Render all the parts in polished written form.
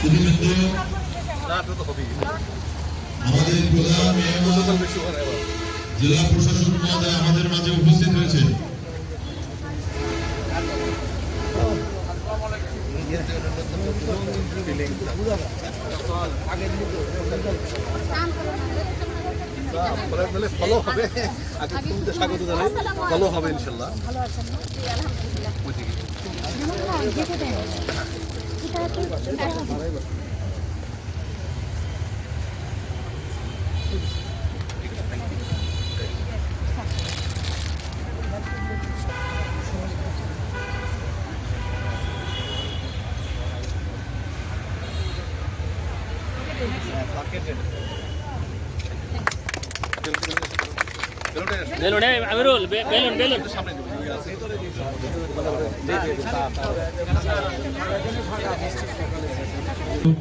সুধীবৃন্দ, আমাদের প্রধান জেলা প্রশাসক মহোদয় আমাদের মাঝে উপস্থিত হয়েছে। ভালো হবে, আগে তুমি স্বাগত জানাই। ভালো হবে ইনশাল্লাহ। বেলুন আমিরুল বেলুন বেলুন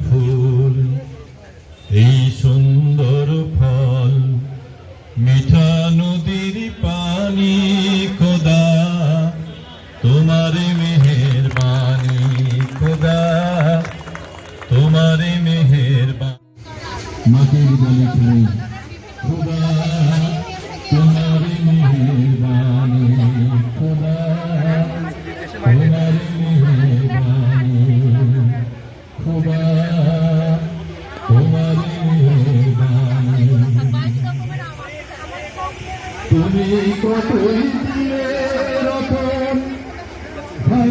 ফুল এই সুন্দর ফল মিঠা নদীর পানি খোদা তোমার মেহেরবানি খোদা তোমার মেহেরবানি মাটির বালি খাই খোদা তোমার মেহেরবানি খোদা তোমার মেহেরবানি খোদা তোমার মেহেরবানি তুমি কতই দিলে রতন ভাই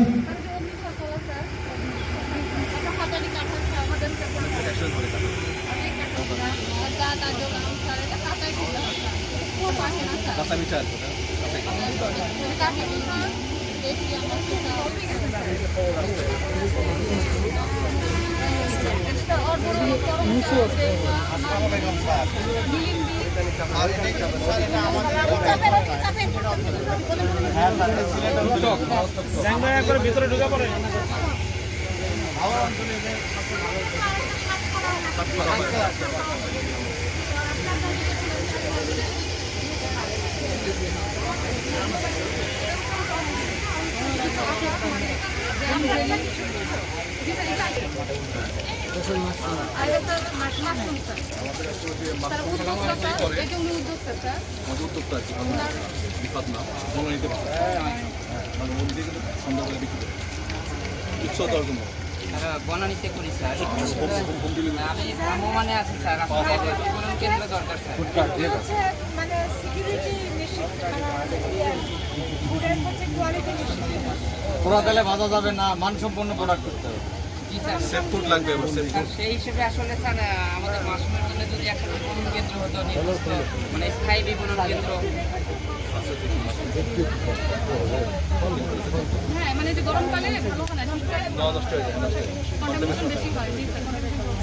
ভিতরে ঢুকে পড়ে বনানীতে করি স্যার। আমি ভ্রাম্যমাণে আছি স্যার। আপনার বিপণন কেন্দ্র দরকার স্যার। মানে সিকিউরিটি নিশ্চিত ওরা তাহলে বাধা যাবে না, মানসম্পন্ন প্রোডাক্ট করতে হবে। জি স্যার। সেফ ফুড লাগবে এবার, সেফ ফুড। সেই হিসেবে আসলে স্যার আমাদের মাশরুমের জন্য যদি একটা বিপণন কেন্দ্র হতো, নির্দিষ্ট মানে স্থায়ী বিপণন কেন্দ্র। হ্যাঁ মানে যে গরমকালে ভালো হয় না, শীতকালে নষ্ট হয়ে যায়, কন্টামিনেশন বেশি হয়।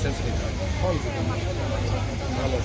সেন্সিটিভ। ভালো